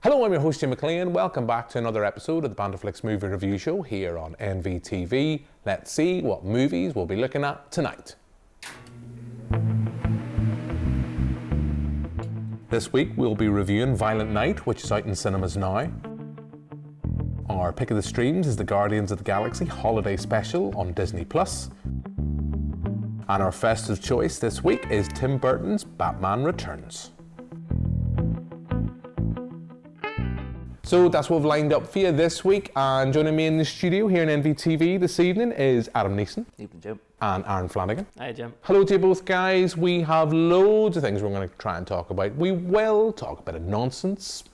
Hello, I'm your host Jim McLean. Welcome back to another episode of the Banterflix movie review show here on NvTv. Let's see what movies we'll be looking at tonight. This week we'll be reviewing Violent Night, which is out in cinemas now. Our pick of the streams is the Guardians of the Galaxy Holiday Special on Disney+. And our festive choice this week is Tim Burton's Batman Returns. So that's what we've lined up for you this week, and joining me in the studio here in NvTv this evening is Adam Neeson. Evening, Jim. And Aaron Flanagan. Hi, Jim. Hello to you both, guys. We have loads of things we're going to try and talk about. We will talk a bit of nonsense.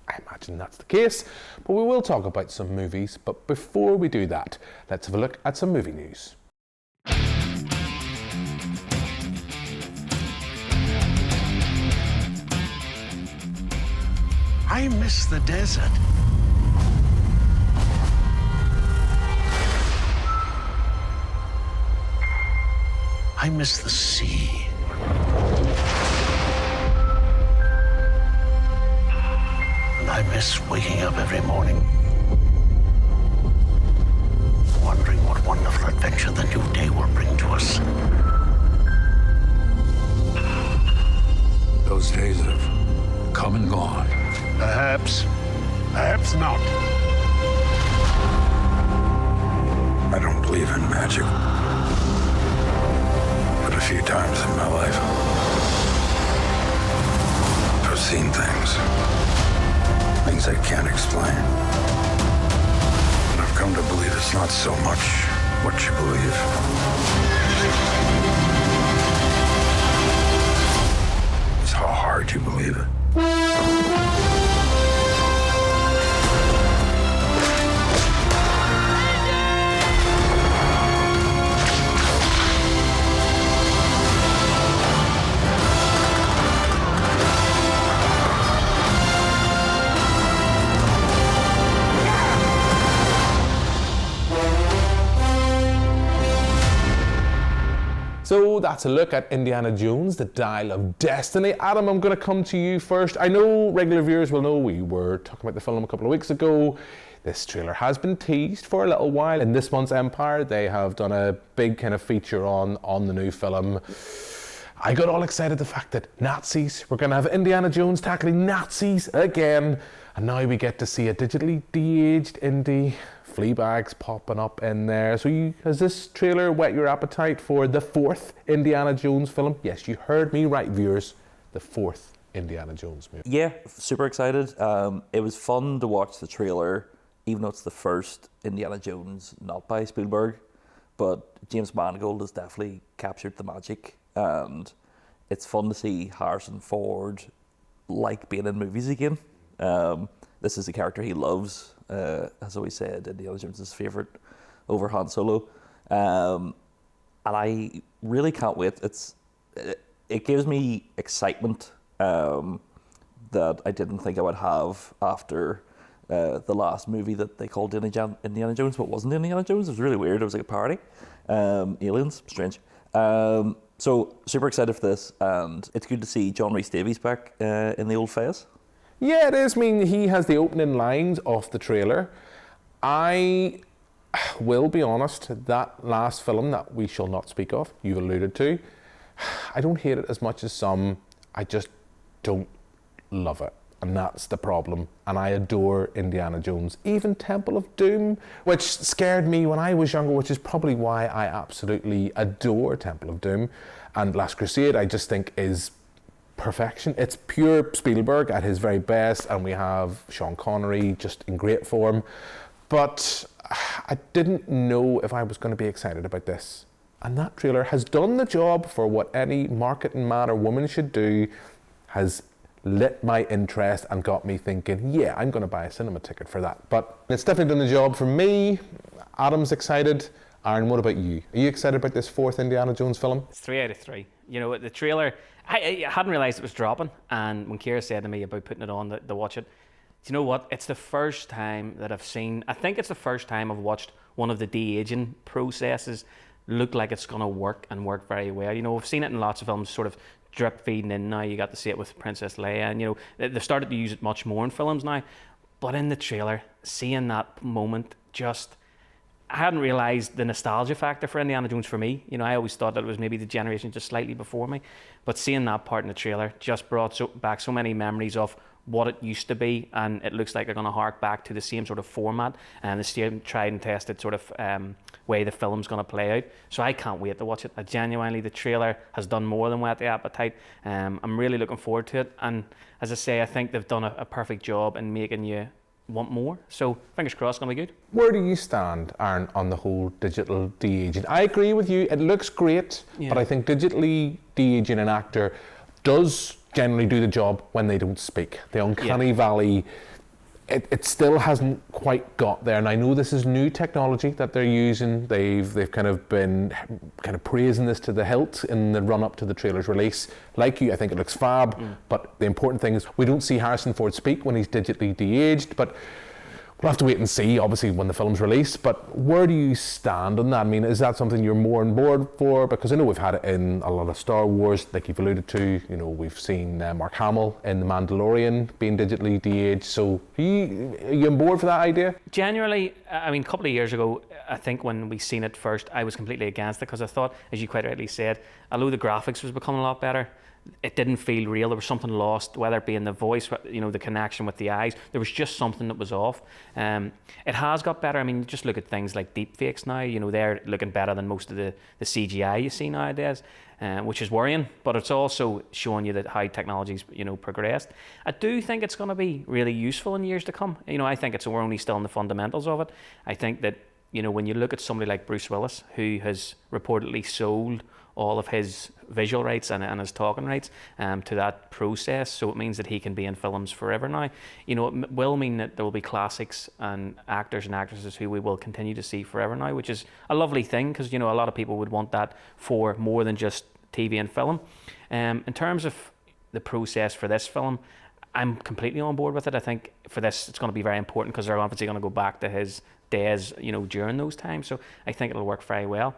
I imagine that's the case, but we will talk about some movies. But before we do that, let's have a look at some movie news. I miss the desert. I miss the sea. And I miss waking up every morning, wondering what wonderful adventure the new day will bring to us. Those days have come and gone. Perhaps not. I don't believe in magic. But a few times in my life, I've seen things I can't explain. And I've come to believe it's not so much what you believe. It's how hard you believe it. So that's a look at Indiana Jones, the Dial of Destiny. Adam, I'm going to come to you first. I know regular viewers will know we were talking about the film a couple of weeks ago. This trailer has been teased for a little while. In this month's Empire, they have done a big kind of feature on the new film. I got all excited the fact that Nazis, we're going to have Indiana Jones tackling Nazis again. And now we get to see a digitally de-aged Indy. Fleabags popping up in there. So has this trailer whet your appetite for the fourth Indiana Jones film? Yes, you heard me right, viewers. The fourth Indiana Jones movie. Yeah, super excited. It was fun to watch the trailer, even though it's the first Indiana Jones not by Spielberg. But James Mangold has definitely captured the magic, and it's fun to see Harrison Ford like being in movies again. This is a character he loves. As always said, Indiana Jones is his favourite over Han Solo. And I really can't wait. It gives me excitement that I didn't think I would have after the last movie that they called Indiana Jones, but wasn't Indiana Jones. It was really weird. It was like a parody. Aliens, strange. So super excited for this, and it's good to see John Rhys Davies back in the old Fez. Yeah, it is. I mean, he has the opening lines off the trailer. I will be honest, that last film that we shall not speak of, you've alluded to, I don't hate it as much as some. I just don't love it. And that's the problem. And I adore Indiana Jones. Even Temple of Doom, which scared me when I was younger, which is probably why I absolutely adore Temple of Doom. And Last Crusade, I just think is perfection. It's pure Spielberg at his very best, and we have Sean Connery just in great form. But I didn't know if I was going to be excited about this. And that trailer has done the job for what any marketing man or woman should do, has lit my interest and got me thinking, yeah, I'm going to buy a cinema ticket for that. But it's definitely done the job for me. Adam's excited. Aaron, what about you? Are you excited about this fourth Indiana Jones film? It's 3 out of 3. You know, the trailer, I hadn't realised it was dropping, and when Ciara said to me about putting it on to watch it, do you know what? It's the first time that I've seen, I think it's the first time I've watched one of the de-aging processes look like it's going to work and work very well. You know, we've seen it in lots of films, sort of drip feeding in now. You got to see it with Princess Leia, and you know they've started to use it much more in films now. But in the trailer, seeing that moment, I hadn't realised the nostalgia factor for Indiana Jones for me. You know, I always thought that it was maybe the generation just slightly before me. But seeing that part in the trailer just brought back so many memories of what it used to be, and it looks like they're going to hark back to the same sort of format and the same tried and tested sort of way the film's going to play out. So I can't wait to watch it. Genuinely, the trailer has done more than whet the appetite. I'm really looking forward to it, and as I say, I think they've done a perfect job in making you want more. So fingers crossed, it's going to be good. Where do you stand, Aaron, on the whole digital de-aging? I agree with you, it looks great, but I think digitally de-aging an actor does generally do the job when they don't speak. The uncanny valley, it still hasn't quite got there. And I know this is new technology that they're using. They've kind of been praising this to the hilt in the run up to the trailer's release. Like you, I think it looks fab, but the important thing is we don't see Harrison Ford speak when he's digitally de-aged, but we'll have to wait and see, obviously, when the film's released. But where do you stand on that? I mean, is that something you're more on board for? Because I know we've had it in a lot of Star Wars, like you've alluded to. You know, we've seen Mark Hamill in The Mandalorian being digitally de-aged. So are you on board for that idea? Generally, I mean, a couple of years ago, I think when we seen it first, I was completely against it because I thought, as you quite rightly said, although the graphics was becoming a lot better, it didn't feel real. There was something lost, whether it be in the voice, you know, the connection with the eyes. There was just something that was off. It has got better. I mean, just look at things like deepfakes now. You know, they're looking better than most of the CGI you see nowadays, which is worrying. But it's also showing you that how technology's, you know, progressed. I do think it's going to be really useful in years to come. You know, I think we're only still in the fundamentals of it. I think that, you know, when you look at somebody like Bruce Willis, who has reportedly sold all of his visual rights and his talking rights to that process, so it means that he can be in films forever now. You know, it will mean that there will be classics and actors and actresses who we will continue to see forever now, which is a lovely thing, because, you know, a lot of people would want that for more than just TV and film. In terms of the process for this film, I'm completely on board with it. I think for this, it's going to be very important because they're obviously going to go back to his days, you know, during those times. So I think it'll work very well.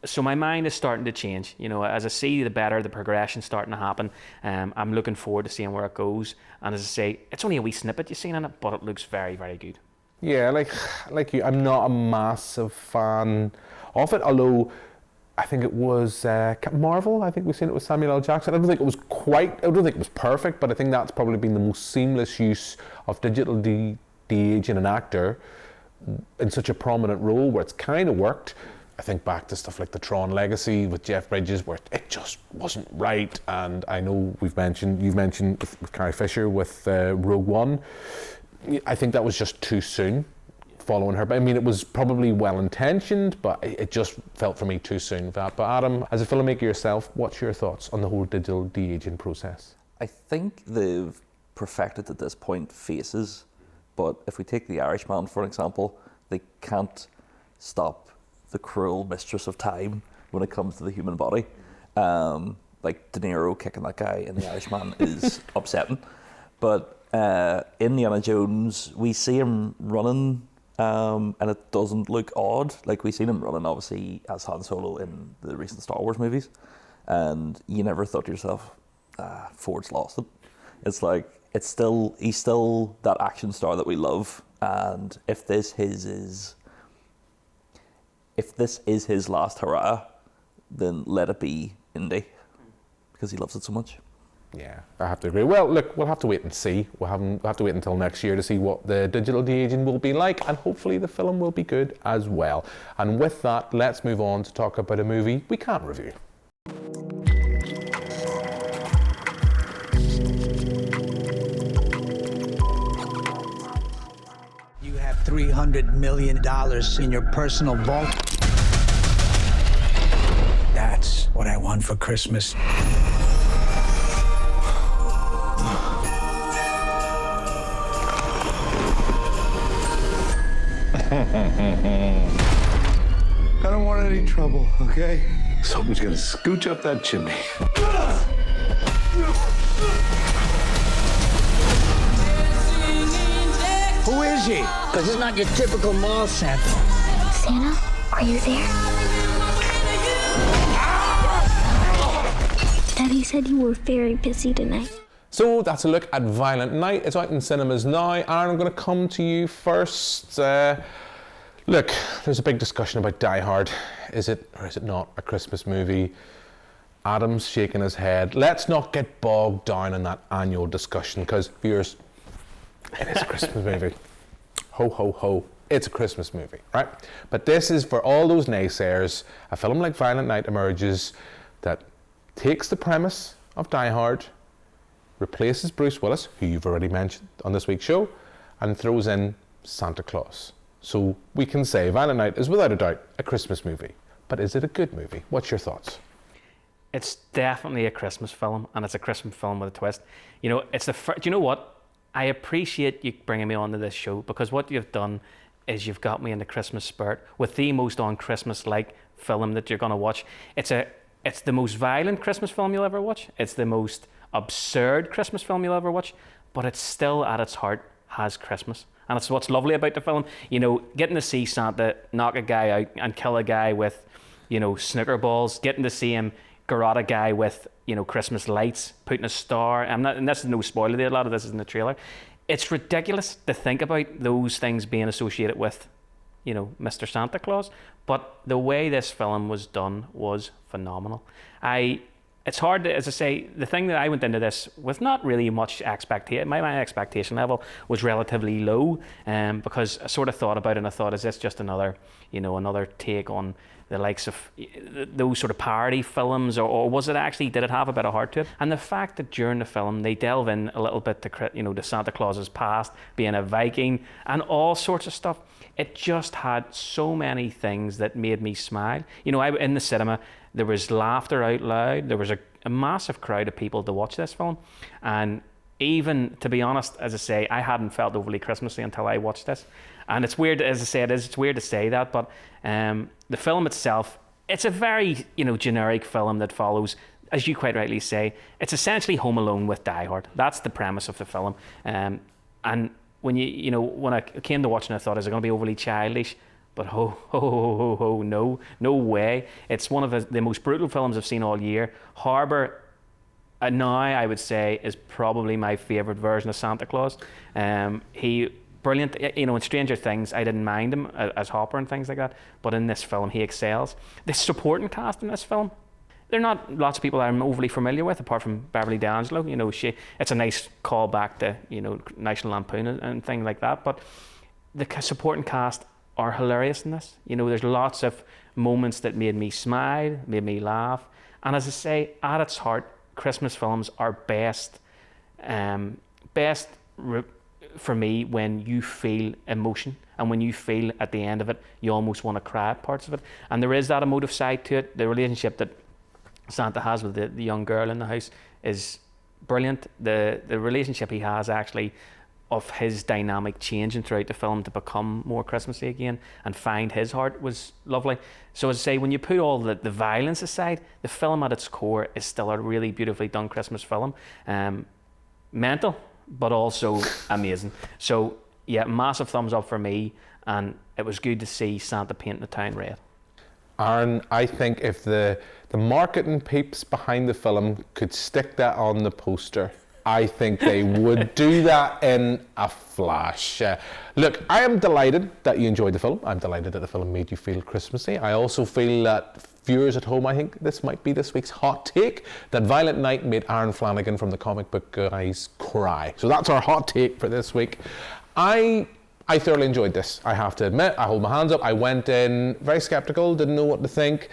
So my mind is starting to change. You know, as I see the progression starting to happen, I'm looking forward to seeing where it goes. And as I say, it's only a wee snippet you've seen in it, but it looks very, very good. Yeah, like you, I'm not a massive fan of it, although I think it was Captain Marvel. I think we've seen it with Samuel L. Jackson. I don't think it was perfect, but I think that's probably been the most seamless use of digital de-aging an actor in such a prominent role where it's kind of worked. I think back to stuff like the Tron Legacy with Jeff Bridges, where it just wasn't right. And I know you've mentioned with Carrie Fisher with Rogue One. I think that was just too soon following her. But I mean, it was probably well intentioned, but it just felt for me too soon for that. But Adam, as a filmmaker yourself, what's your thoughts on the whole digital de-aging process? I think they've perfected at this point faces, but if we take The Irishman for example, they can't stop the cruel mistress of time when it comes to the human body. Like De Niro kicking that guy in The Irishman is upsetting. But in Indiana Jones, we see him running and it doesn't look odd. Like we've seen him running obviously as Han Solo in the recent Star Wars movies. And you never thought to yourself, Ford's lost it. It's like, he's still that action star that we love. And if this is his last hurrah, then let it be Indy, because he loves it so much. Yeah, I have to agree. Well, look, we'll have to wait and see. We'll have to wait until next year to see what the digital de-aging will be like, and hopefully the film will be good as well. And with that, let's move on to talk about a movie we can't review. You have $300 million in your personal vault. That's what I want for Christmas. I don't want any trouble, okay? Something's gonna scooch up that chimney. Who is he? Because it's not your typical mall Santa. Santa, are you there? Daddy's said you were very busy tonight. So that's a look at Violent Night. It's out in cinemas now. Aaron, I'm going to come to you first. Look, there's a big discussion about Die Hard. Is it or is it not a Christmas movie? Adam's shaking his head. Let's not get bogged down in that annual discussion because, viewers, it is a Christmas movie. Ho, ho, ho. It's a Christmas movie, right? But this is for all those naysayers. A film like Violent Night emerges that takes the premise of Die Hard, replaces Bruce Willis, who you've already mentioned on this week's show, and throws in Santa Claus. So we can say Violent Night is without a doubt a Christmas movie. But is it a good movie? What's your thoughts? It's definitely a Christmas film, and it's a Christmas film with a twist. You know, it's the do you know what? I appreciate you bringing me onto this show because what you've done is you've got me in the Christmas spirit with the most on Christmas-like film that you're going to watch. It's the most violent Christmas film you'll ever watch. It's the most absurd Christmas film you'll ever watch, but it's still at its heart has Christmas. And it's what's lovely about the film. You know, getting to see Santa knock a guy out and kill a guy with, you know, snooker balls, getting to see him garrote a guy with, you know, Christmas lights, putting a star. And this is no spoiler, a lot of this is in the trailer. It's ridiculous to think about those things being associated with, you know, Mr. Santa Claus. But the way this film was done was phenomenal. It's hard to, as I say, the thing that I went into this with not really much expectation. My expectation level was relatively low, because I sort of thought about it and I thought, is this just another take on the likes of those sort of parody films, or was it actually, did it have a bit of heart to it? And the fact that during the film they delve in a little bit to, you know, to Santa Claus's past, being a Viking and all sorts of stuff, it just had so many things that made me smile. You know, in the cinema, there was laughter out loud. There was a massive crowd of people to watch this film. And even, to be honest, as I say, I hadn't felt overly Christmassy until I watched this. And it's weird, as I say, it's weird to say that, but the film itself, it's a very, you know, generic film that follows, as you quite rightly say, it's essentially Home Alone with Die Hard. That's the premise of the film. And when when I came to watching it, I thought, is it going to be overly childish? But no way. It's one of the most brutal films I've seen all year. Harbour, now I would say, is probably my favourite version of Santa Claus. He brilliant. You know, in Stranger Things, I didn't mind him as Hopper and things like that. But in this film, he excels. The supporting cast in this film, they're not lots of people I'm overly familiar with, apart from Beverly D'Angelo. You know, it's a nice callback to, you know, National Lampoon and things like that. But the supporting cast are hilarious in this. You know, there's lots of moments that made me smile, made me laugh. And as I say, at its heart, Christmas films are best for me when you feel emotion, and when you feel at the end of it, you almost want to cry at parts of it. And there is that emotive side to it. The relationship that Santa has with the young girl in the house is brilliant. The relationship he has actually of his dynamic changing throughout the film to become more Christmassy again and find his heart was lovely. So as I say, when you put all the violence aside, the film at its core is still a really beautifully done Christmas film. Mental, but also amazing. So yeah, massive thumbs up for me, and it was good to see Santa painting the town red. Aaron, I think if the marketing peeps behind the film could stick that on the poster, I think they would do that in a flash. Look, I am delighted that you enjoyed the film. I'm delighted that the film made you feel Christmassy. I also feel that viewers at home, I think this might be this week's hot take, that Violent Night made Aaron Flanagan from the Comic Book Guys cry. So that's our hot take for this week. I thoroughly enjoyed this, I have to admit. I hold my hands up. I went in very skeptical, didn't know what to think.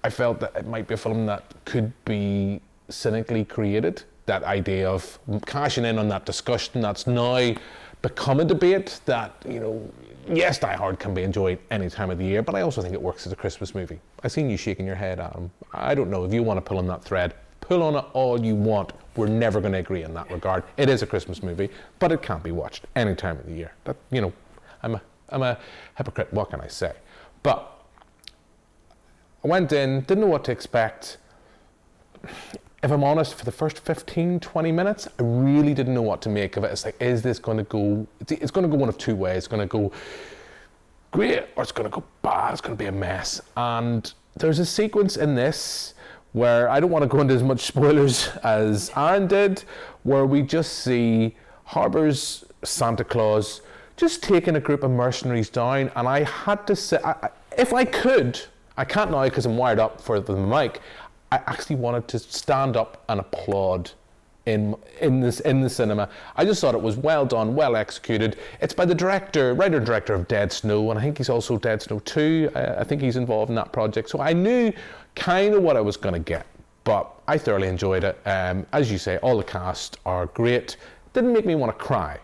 I felt that it might be a film that could be cynically created. That idea of cashing in on that discussion that's now become a debate that, you know, yes, Die Hard can be enjoyed any time of the year, but I also think it works as a Christmas movie. I've seen you shaking your head, Adam. I don't know if you want to pull on that thread. Pull on it all you want. We're never going to agree in that regard. It is a Christmas movie, but it can't be watched any time of the year. That, you know, I'm a hypocrite. What can I say? But I went in, didn't know what to expect. If I'm honest, for the first 15, 20 minutes, I really didn't know what to make of it. It's like, is this going to go... It's going to go one of two ways. It's going to go great, or it's going to go bad. It's going to be a mess. And there's a sequence in this where I don't want to go into as much spoilers as Aaron did, where we just see Harbour's Santa Claus just taking a group of mercenaries down, and I had to say, if I could, I can't now because I'm wired up for the mic, I actually wanted to stand up and applaud in the cinema. I just thought it was well done, well executed. It's by the writer-director of Dead Snow, and I think he's also Dead Snow 2. I think he's involved in that project. So I knew kind of what I was going to get, but I thoroughly enjoyed it. As you say, all the cast are great. Didn't make me want to cry.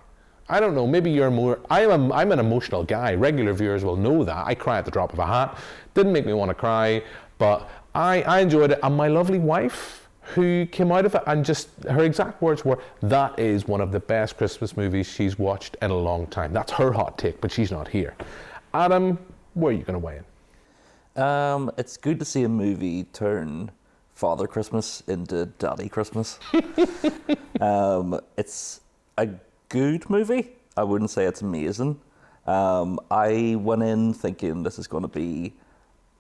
I don't know, maybe you're more, I'm an emotional guy. Regular viewers will know that. I cry at the drop of a hat. Didn't make me want to cry, but I enjoyed it. And my lovely wife, who came out of it and just, her exact words were, that is one of the best Christmas movies she's watched in a long time. That's her hot take, but she's not here. Adam, where are you going to weigh in? It's good to see a movie turn Father Christmas into Daddy Christmas. It's a good movie. I wouldn't say it's amazing. I went in thinking this is going to be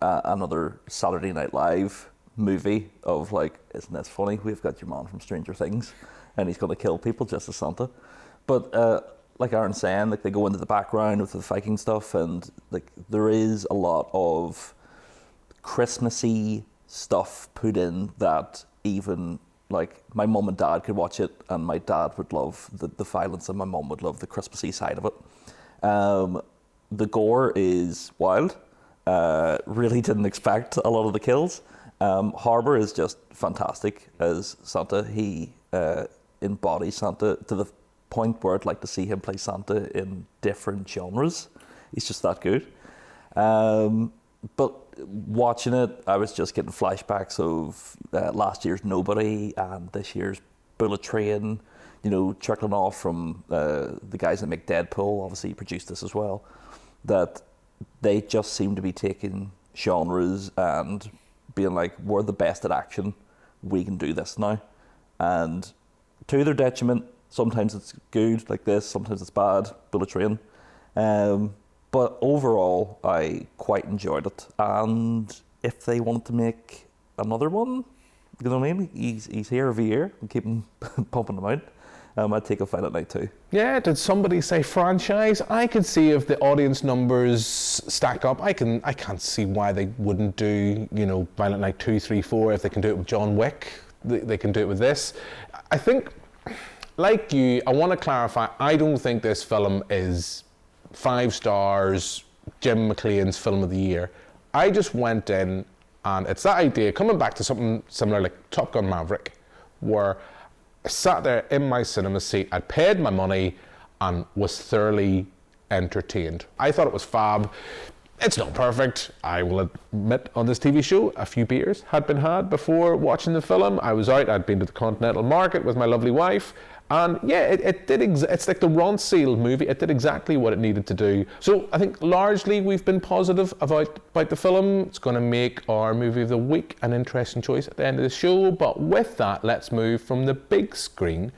another Saturday Night Live movie of like, isn't this funny? We've got your man from Stranger Things and he's going to kill people just as Santa. But like Aaron's saying, like they go into the background with the Viking stuff, and like there is a lot of Christmassy stuff put in that even like my mum and dad could watch it, and my dad would love the violence and my mum would love the Christmassy side of it. The gore is wild. Really didn't expect a lot of the kills. Harbour is just fantastic as Santa. He embodies Santa to the point where I'd like to see him play Santa in different genres. He's just that good. But watching it, I was just getting flashbacks of last year's Nobody and this year's Bullet Train, you know, trickling off from the guys that make Deadpool, obviously produced this as well, that they just seem to be taking genres and being like, we're the best at action, we can do this now. And to their detriment, sometimes it's good like this, sometimes it's bad, Bullet Train. But overall, I quite enjoyed it. And if they wanted to make another one, you know what I mean? He's here every year, and keep him pumping them out. I'd take a Violent Night 2. Yeah, did somebody say franchise? I could see if the audience numbers stack up. I can't see why they wouldn't do, you know, Violent Night 2, 3, 4. If they can do it with John Wick, they can do it with this. I think, like you, I want to clarify, I don't think this film is 5 stars, Jim McClane's film of the year. I just went in, and it's that idea, coming back to something similar like Top Gun Maverick, where I sat there in my cinema seat, I paid my money and was thoroughly entertained. I thought it was fab. It's not perfect, I will admit, on this TV show. A few beers had been had before watching the film. I was out, I'd been to the Continental Market with my lovely wife, and yeah, it's like the Ronseal movie. It did exactly what it needed to do. So I think largely we've been positive about the film. It's going to make our movie of the week an interesting choice at the end of the show. But with that, let's move from the big screen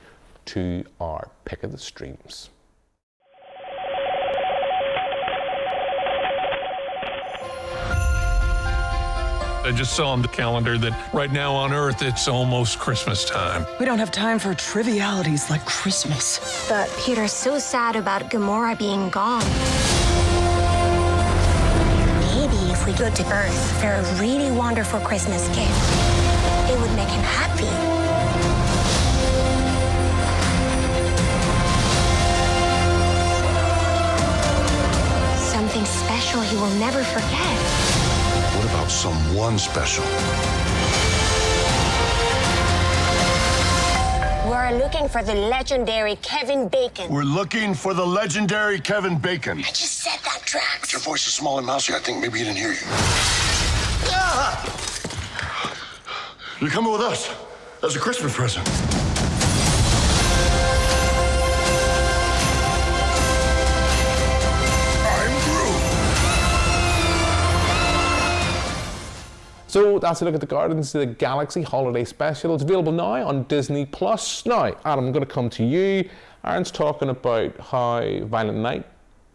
to our pick of the streams. I just saw on the calendar that right now on Earth, it's almost Christmas time. We don't have time for trivialities like Christmas. But Peter's so sad about Gamora being gone. Maybe if we go to Earth for a really wonderful Christmas gift, it would make him happy. Something special he will never forget. What about someone special? We're looking for the legendary Kevin Bacon. We're looking for the legendary Kevin Bacon. I just said that, Drax. But your voice is small and mousy. I think maybe he didn't hear you. You're coming with us as a Christmas present. So that's a look at the Guardians of the Galaxy Holiday Special. It's available now on Disney+. Now, Adam, I'm going to come to you. Aaron's talking about how Violent Night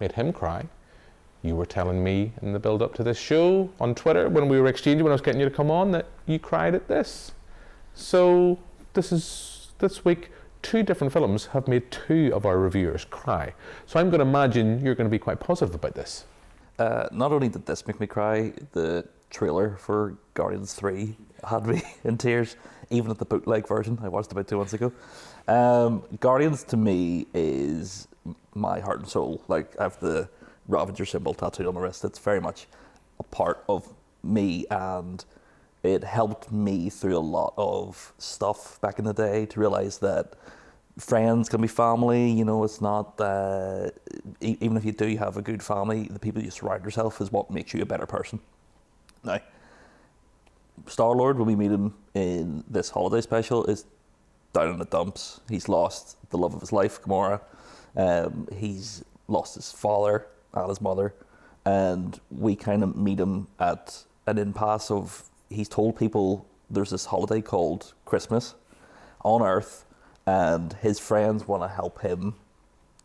made him cry. You were telling me in the build-up to this show on Twitter when we were exchanging, when I was getting you to come on, that you cried at this. So this week, 2 different films have made 2 of our reviewers cry. So I'm going to imagine you're going to be quite positive about this. Not only did this make me cry, the trailer for Guardians 3 had me in tears, even at the bootleg version I watched about 2 months ago. Guardians to me is my heart and soul. Like, I have the Ravager symbol tattooed on my wrist. It's very much a part of me, and it helped me through a lot of stuff back in the day to realise that friends can be family. You know, it's not even if you do have a good family, the people you surround yourself is what makes you a better person. Now, Star-Lord, when we meet him in this holiday special, is down in the dumps. He's lost the love of his life, Gamora. He's lost his father and his mother, and we kind of meet him at an impasse of, he's told people there's this holiday called Christmas on Earth, and his friends want to help him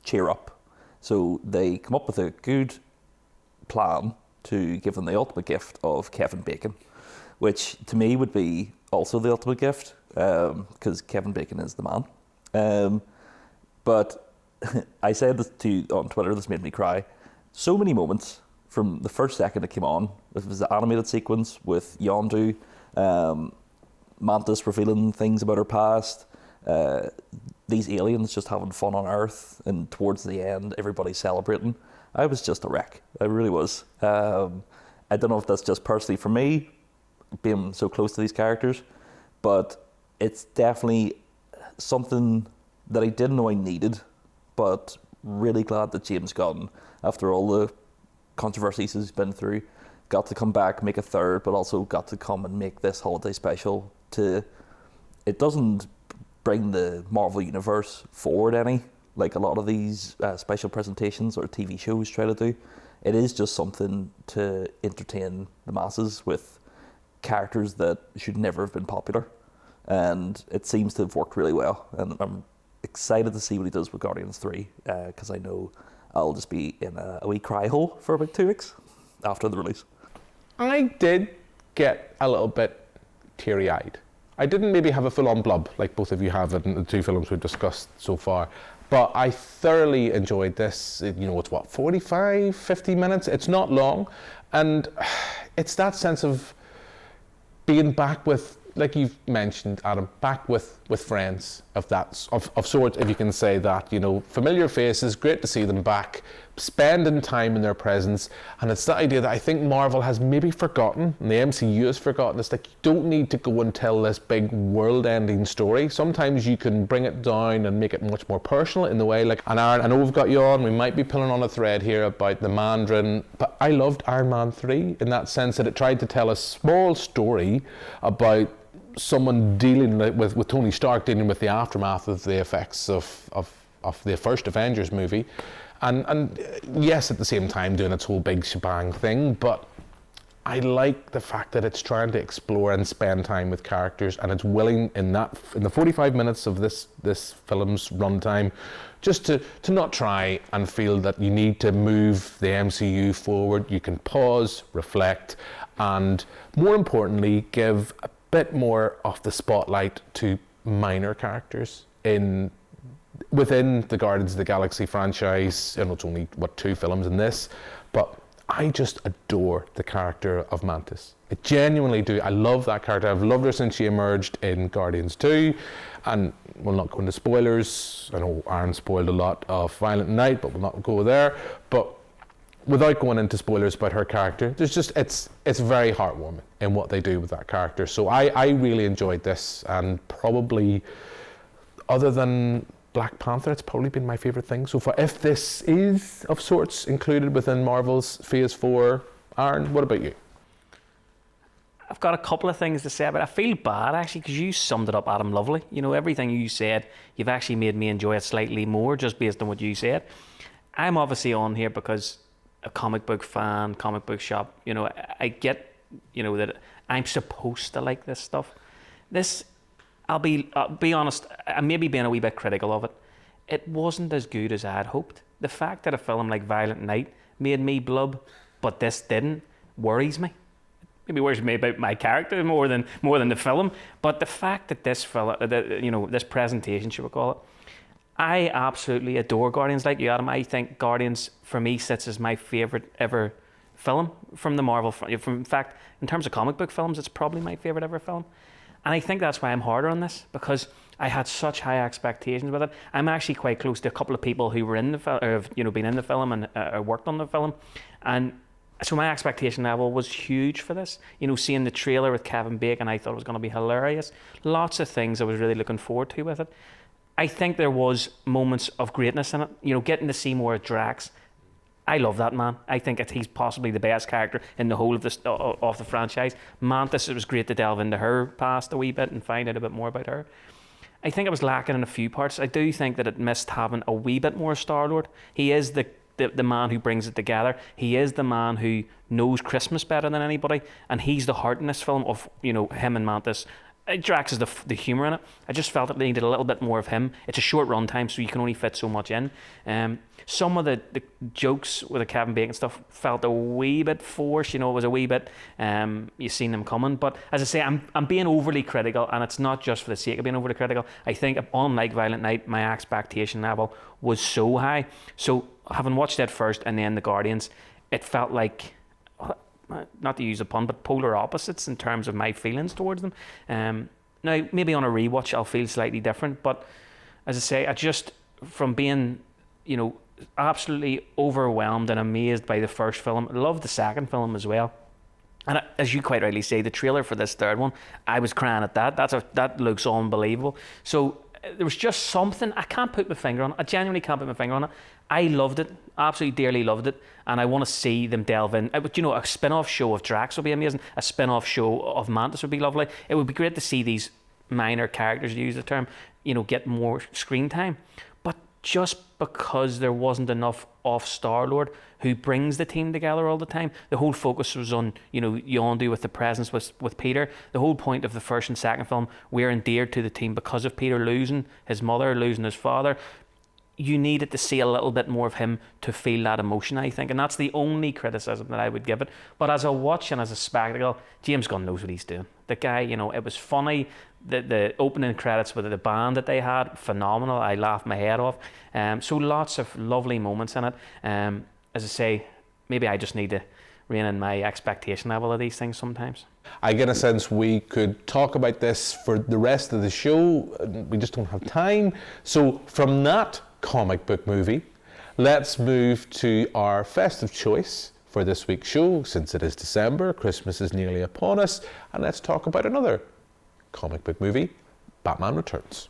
cheer up. So they come up with a good plan to give him the ultimate gift of Kevin Bacon, which to me would be also the ultimate gift, because Kevin Bacon is the man. But I said this to you on Twitter, this made me cry. So many moments from the first second it came on. It was the animated sequence with Yondu, Mantis revealing things about her past, these aliens just having fun on Earth, and towards the end, everybody celebrating. I was just a wreck. I really was. I don't know if that's just personally for me, being so close to these characters, but it's definitely something that I didn't know I needed, but really glad that James Gunn, after all the controversies he's been through, got to come back, make a third, but also got to come and make this holiday special. It doesn't bring the Marvel Universe forward any, like a lot of these special presentations or TV shows try to do. It is just something to entertain the masses with characters that should never have been popular. And it seems to have worked really well. And I'm excited to see what he does with Guardians 3, because I know I'll just be in a wee cry hole for about 2 weeks after the release. I did get a little bit teary-eyed. I didn't maybe have a full-on blub like both of you have in the 2 films we've discussed so far, but I thoroughly enjoyed this. You know, it's what, 45, 50 minutes? It's not long, and it's that sense of being back with, like you've mentioned, Adam, back with friends of sorts, if you can say that. You know, familiar faces, great to see them back, spending time in their presence. And it's that idea that I think Marvel has maybe forgotten, and the MCU has forgotten. It's like, you don't need to go and tell this big world-ending story. Sometimes you can bring it down and make it much more personal in the way, like, and Aaron, I know we've got you on, we might be pulling on a thread here about the Mandarin, but I loved Iron Man 3 in that sense that it tried to tell a small story about someone dealing with Tony Stark, dealing with the aftermath of the effects of the first Avengers movie, and yes, at the same time doing its whole big shebang thing. But I like the fact that it's trying to explore and spend time with characters, and it's willing in the 45 minutes of this film's runtime just to not try and feel that you need to move the MCU forward. You can pause, reflect, and more importantly, give a bit more of the spotlight to minor characters within the Guardians of the Galaxy franchise. You know, it's only 2 films in this, but I just adore the character of Mantis. I genuinely do. I love that character. I've loved her since she emerged in Guardians 2, and we'll not go into spoilers. I know Aaron spoiled a lot of Violent Night, but we'll not go there. But without going into spoilers about her character, it's very heartwarming in what they do with that character. So I really enjoyed this, and probably, other than Black Panther, it's probably been my favourite thing so far. If this is of sorts included within Marvel's Phase 4, Aaron, what about you? I've got a couple of things to say, but I feel bad actually, because you summed it up, Adam, lovely. You know, everything you said, you've actually made me enjoy it slightly more just based on what you said. I'm obviously on here because a comic book fan, comic book shop, you know, I get, you know, that I'm supposed to like this stuff. This, I'll be honest, I may be being a wee bit critical of it. It wasn't as good as I had hoped. The fact that a film like Violent Night made me blub, but this didn't. Worries me. Maybe worries me about my character more than the film. But the fact that this this presentation, should we call it, I absolutely adore Guardians. Like you, Adam, I think Guardians for me sits as my favorite ever film from the Marvel. In fact, in terms of comic book films, it's probably my favorite ever film. And I think that's why I'm harder on this, because I had such high expectations with it. I'm actually quite close to a couple of people who were in the film, or have been in the film and worked on the film, and so my expectation level was huge for this. Seeing the trailer with Kevin Bacon, I thought it was going to be hilarious. Lots of things I was really looking forward to with it. I think there was moments of greatness in it. Getting to see more of Drax. I love that man. I think he's possibly the best character in the whole of the franchise. Mantis, it was great to delve into her past a wee bit and find out a bit more about her. I think it was lacking in a few parts. I do think that it missed having a wee bit more Star-Lord. He is the man who brings it together. He is the man who knows Christmas better than anybody, and he's the heart in this film of him and Mantis. Drax is the humour in it. I just felt it needed a little bit more of him. It's a short run time, so you can only fit so much in. Some of the jokes with the Kevin Bacon stuff felt a wee bit forced. It was a wee bit, you've seen them coming. But as I say, I'm being overly critical, and it's not just for the sake of being overly critical. I think, unlike Violent Night, my expectation level was so high. So having watched that first and then the Guardians, it felt like, not to use a pun, but polar opposites in terms of my feelings towards them. Now, maybe on a rewatch, I'll feel slightly different. But as I say, I just, from being, absolutely overwhelmed and amazed by the first film, loved the second film as well. And as you quite rightly say, the trailer for this third one, I was crying at that. That looks unbelievable. So there was just something, I can't put my finger on it. I genuinely can't put my finger on it. I loved it, absolutely dearly loved it, and I want to see them delve in. A spin-off show of Drax would be amazing. A spin-off show of Mantis would be lovely. It would be great to see these minor characters, to use the term, get more screen time. But just because there wasn't enough of Star-Lord, who brings the team together all the time, the whole focus was on, Yondu with the presence with Peter. The whole point of the first and second film, we're endeared to the team because of Peter losing his mother, losing his father. You needed to see a little bit more of him to feel that emotion, I think. And that's the only criticism that I would give it. But as a watch and as a spectacle, James Gunn knows what he's doing. The guy, it was funny. The opening credits with the band that they had, phenomenal. I laughed my head off. So lots of lovely moments in it. As I say, maybe I just need to rein in my expectation level of these things sometimes. I get a sense we could talk about this for the rest of the show. We just don't have time. So from that comic book movie, let's move to our festive choice for this week's show. Since it is December, Christmas is nearly upon us, and let's talk about another comic book movie, Batman Returns.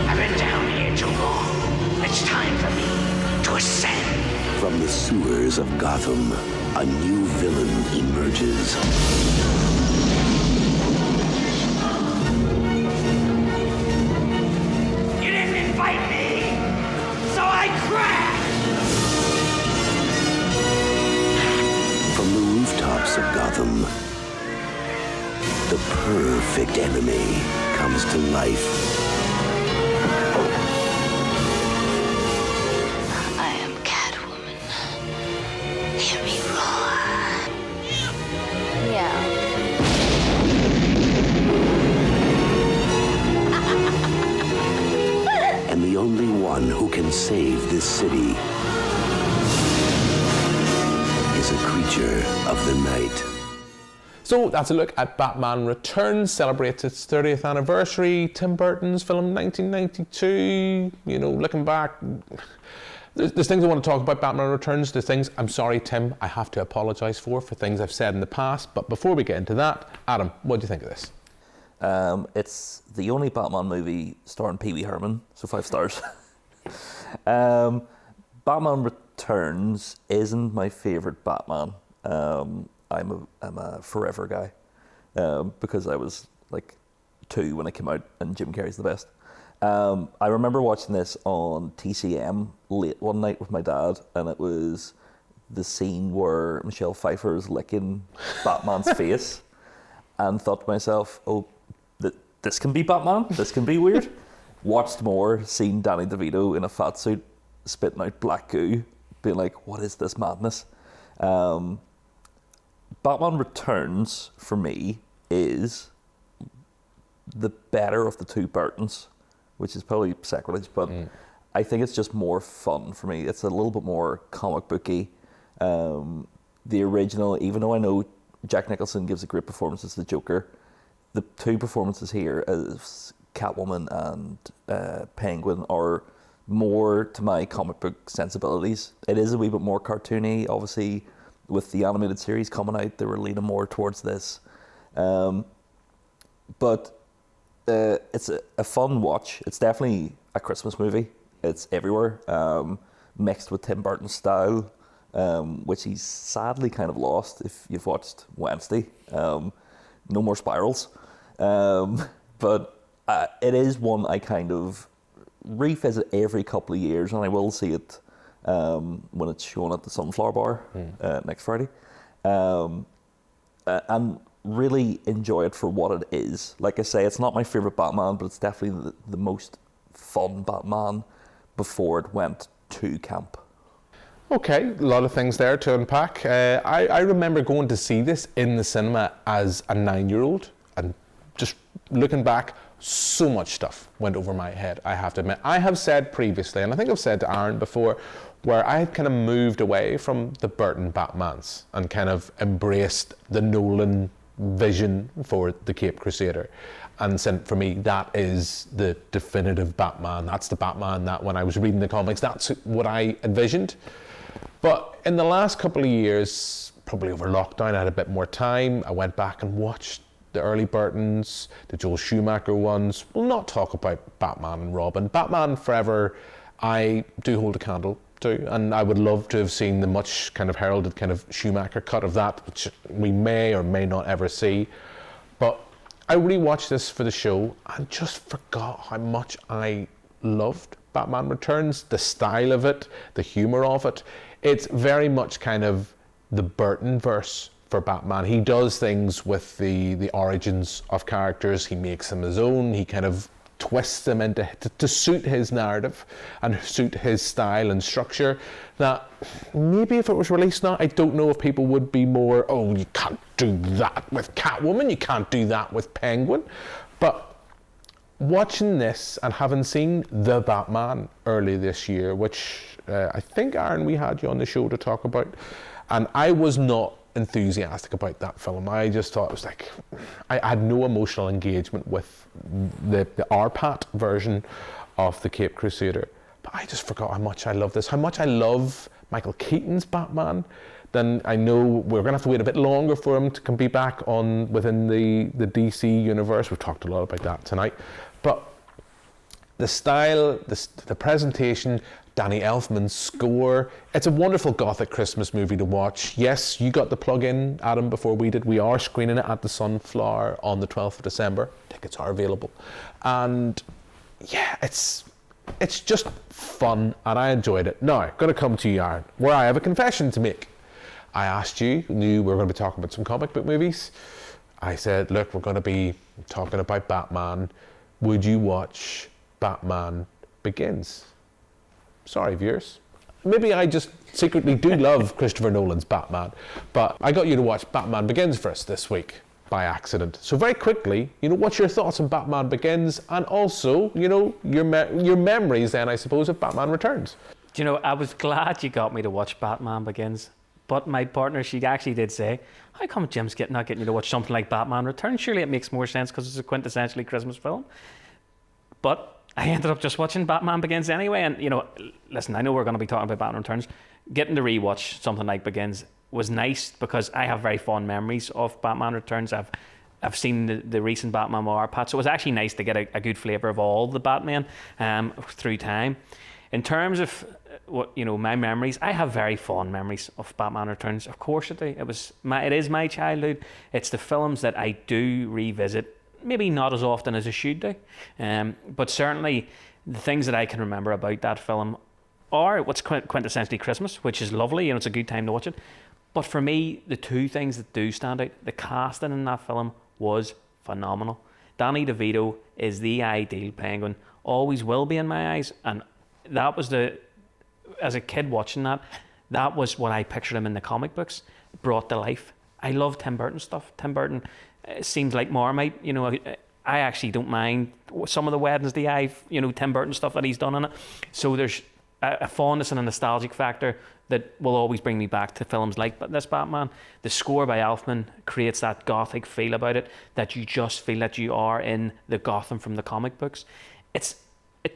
I've been down here too long. It's time for me to ascend. From the sewers of Gotham, a new villain emerges. Fight me, so I crash! From the rooftops of Gotham, the perfect enemy comes to life. I am Catwoman. Hear me roar. Yeah. And the only one who can save this city is a creature of the night. So that's a look at Batman Returns, celebrates its 30th anniversary. Tim Burton's film, 1992. Looking back, there's things I want to talk about Batman Returns. There's things, I'm sorry, Tim, I have to apologise for things I've said in the past. But before we get into that, Adam, what do you think of this? It's the only Batman movie starring Pee Wee Herman, so 5 stars. Batman Returns isn't my favourite Batman. I'm a Forever guy because I was like 2 when it came out, and Jim Carrey's the best. I remember watching this on TCM late one night with my dad, and it was the scene where Michelle Pfeiffer is licking Batman's face, and thought to myself, oh, this can be Batman, this can be weird. watched more, seen Danny DeVito in a fat suit spitting out black goo, being like, what is this madness? Batman Returns, for me, is the better of the two Burtons, which is probably sacrilege, but I think it's just more fun for me. It's a little bit more comic booky. The original, even though I know Jack Nicholson gives a great performance as the Joker, the two performances here as Catwoman and Penguin are more to my comic book sensibilities. It is a wee bit more cartoony, obviously, with the animated series coming out, they were leaning more towards this. But it's a fun watch. It's definitely a Christmas movie. It's everywhere, mixed with Tim Burton's style, which he's sadly kind of lost if you've watched Wednesday. No more spirals. But it is one I kind of revisit every couple of years, and I will see it when it's shown at the Sunflower Bar next Friday. And really enjoy it for what it is. Like I say, it's not my favourite Batman, but it's definitely the most fun Batman before it went to camp. Okay, a lot of things there to unpack. I remember going to see this in the cinema as a 9-year-old, and just looking back, so much stuff went over my head, I have to admit. I have said previously, and I think I've said to Aaron before, where I had kind of moved away from the Burton Batmans and kind of embraced the Nolan vision for the Caped Crusader. And for me, that is the definitive Batman. That's the Batman that when I was reading the comics, that's what I envisioned. But in the last couple of years, probably over lockdown, I had a bit more time. I went back and watched the early Burtons, the Joel Schumacher ones. We'll not talk about Batman and Robin. Batman Forever, I do hold a candle to, and I would love to have seen the much kind of heralded kind of Schumacher cut of that, which we may or may not ever see. But I rewatched this for the show and just forgot how much I loved Batman Returns, the style of it, the humour of it. It's very much kind of the Burton verse for Batman. He does things with the origins of characters. He makes them his own. He kind of twists them into to suit his narrative and suit his style and structure. That maybe if it was released now, I don't know if people would be more, oh, you can't do that with Catwoman, you can't do that with Penguin. But watching this and having seen The Batman early this year, which I think, Aaron, we had you on the show to talk about, and I was not enthusiastic about that film. I just thought it was like, I had no emotional engagement with the RPAT version of the Caped Crusader. But I just forgot how much I love this, how much I love Michael Keaton's Batman. Then I know we're going to have to wait a bit longer for him to be back on within the DC universe. We've talked a lot about that tonight. But the style, the presentation, Danny Elfman's score. It's a wonderful gothic Christmas movie to watch. Yes, you got the plug in, Adam, before we did. We are screening it at the Sunflower on the 12th of December. Tickets are available. And yeah, it's just fun, and I enjoyed it. Now, going to come to you, Aaron, where I have a confession to make. I asked you, knew we were going to be talking about some comic book movies. I said, look, we're going to be talking about Batman. Would you watch Batman Begins? Sorry, viewers. Maybe I just secretly do love Christopher Nolan's Batman, but I got you to watch Batman Begins for us this week by accident. So very quickly, what's your thoughts on Batman Begins, and also, your memories then, I suppose, of Batman Returns? I was glad you got me to watch Batman Begins, but my partner, she actually did say, how come Jim's not getting you to watch something like Batman Returns? Surely it makes more sense because it's a quintessentially Christmas film. But I ended up just watching Batman Begins anyway, and listen, I know we're going to be talking about Batman Returns. Getting to rewatch something like Begins was nice because I have very fond memories of Batman Returns. I've seen the recent Batman with RPAT, so it was actually nice to get a good flavour of all the Batman through time. In terms of what my memories, I have very fond memories of Batman Returns. Of course I do. It is my childhood. It's the films that I do revisit. Maybe not as often as I should do, but certainly the things that I can remember about that film are what's quintessentially Christmas, which is lovely, it's a good time to watch it. But for me, the two things that do stand out, the casting in that film was phenomenal. Danny DeVito is the ideal Penguin. always will be in my eyes. And that was as a kid watching that was what I pictured him in the comic books, brought to life. I love Tim Burton stuff. Tim Burton seems like Marmite, you know. I actually don't mind some of the Wednesday Eye, you know, Tim Burton stuff that he's done in it. So there's a fondness and a nostalgic factor that will always bring me back to films like this Batman. The score by Elfman creates that gothic feel about it, that you just feel that you are in the Gotham from the comic books. It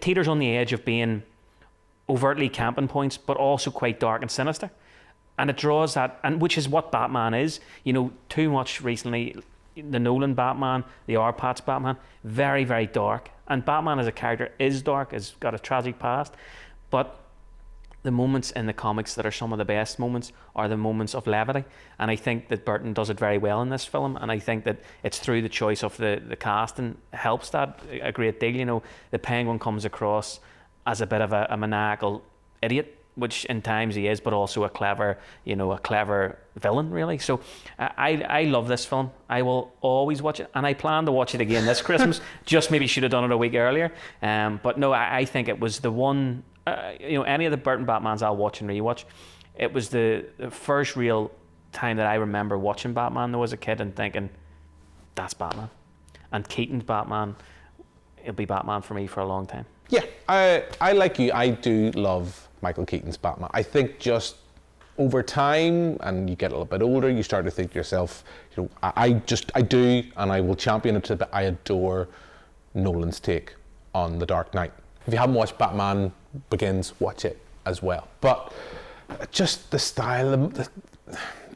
teeters on the edge of being overtly camping points, but also quite dark and sinister. And it draws that, and which is what Batman is. You know, too much recently, the Nolan Batman, the R-Patch Batman, very, very dark. And Batman as a character is dark, has got a tragic past. But the moments in the comics that are some of the best moments are the moments of levity. And I think that Burton does it very well in this film. And I think that it's through the choice of the casting helps that a great deal. You know, the Penguin comes across as a bit of a maniacal idiot, which in times he is, but also a clever villain, really. So I love this film. I will always watch it, and I plan to watch it again this Christmas. Just maybe should have done it a week earlier. But no, I think it was the one, any of the Burton Batmans I'll watch and rewatch. It was the first real time that I remember watching Batman though as a kid and thinking, that's Batman. And Keaton's Batman, it'll be Batman for me for a long time. Yeah, I like you, I do love Michael Keaton's Batman. I think just over time, and you get a little bit older, you start to think to yourself, you know, I do, and I will champion it to the bit. I adore Nolan's take on The Dark Knight. If you haven't watched Batman Begins, watch it as well. But just the style,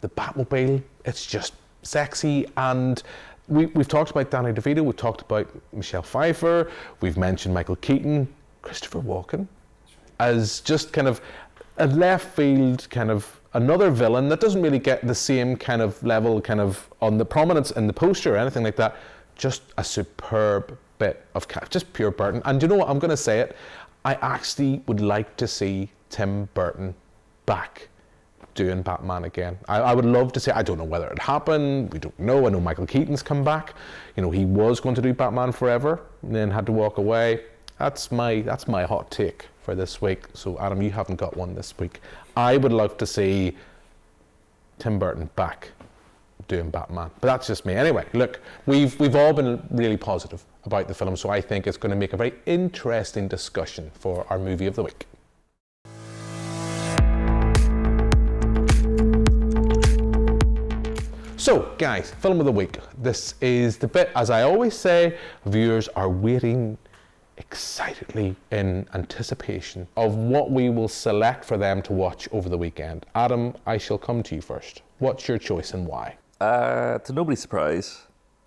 the Batmobile, it's just sexy. And we've talked about Danny DeVito, we've talked about Michelle Pfeiffer, we've mentioned Michael Keaton, Christopher Walken, as just kind of a left field, kind of another villain that doesn't really get the same kind of level kind of on the prominence in the poster or anything like that. Just a superb bit of just pure Burton. And you know what, I'm going to say it, I actually would like to see Tim Burton back doing Batman again. I would love to see, I don't know whether it happened, we don't know. I know Michael Keaton's come back. You know, he was going to do Batman Forever and then had to walk away. That's my hot take for this week. So Adam, you haven't got one this week. I would love to see Tim Burton back doing Batman, but that's just me. Anyway, look, we've all been really positive about the film, so I think it's going to make a very interesting discussion for our movie of the week. So guys, film of the week. This is the bit, as I always say, viewers are waiting excitedly in anticipation of what we will select for them to watch over the weekend. Adam, I shall come to you first. What's your choice and why? To nobody's surprise,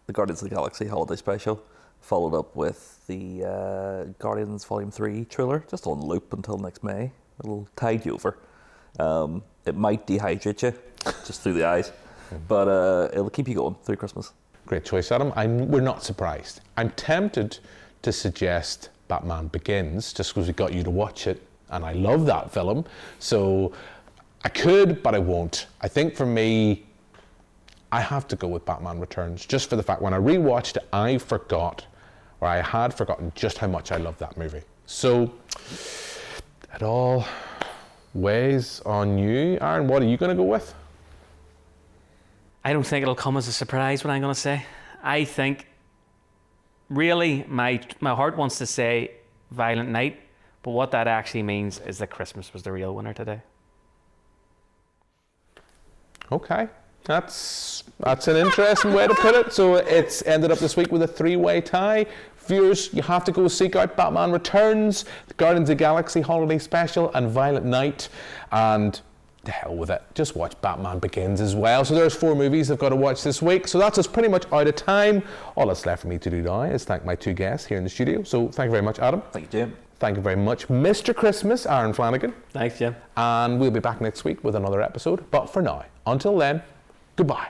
the Guardians of the Galaxy Holiday Special, followed up with the Guardians Volume 3 trailer, just on loop until next May. It'll tide you over. It might dehydrate you, just through the eyes, but it'll keep you going through Christmas. Great choice, Adam. We're not surprised. I'm tempted to suggest Batman Begins, just because we got you to watch it, and I love that film. So I could, but I won't. I think for me, I have to go with Batman Returns, just for the fact when I rewatched it, I had forgotten just how much I love that movie. So it all weighs on you. Aaron, what are you going to go with? I don't think it'll come as a surprise what I'm going to say. I think, really, my heart wants to say Violent Night, but what that actually means is that Christmas was the real winner today. Okay, that's an interesting way to put it. So it's ended up this week with a three-way tie. Viewers, you have to go seek out Batman Returns, the Guardians of the Galaxy Holiday Special, and Violent Night, and to hell with it, just watch Batman Begins as well. So there's 4 movies I've got to watch this week. So that's us pretty much out of time. All that's left for me to do now is thank my 2 guests here in the studio. So thank you very much, Adam. Thank you, Jim. Thank you very much, Mr. Christmas, Aaron Flanagan. Thanks, Jim. And we'll be back next week with another episode. But for now, until then, goodbye.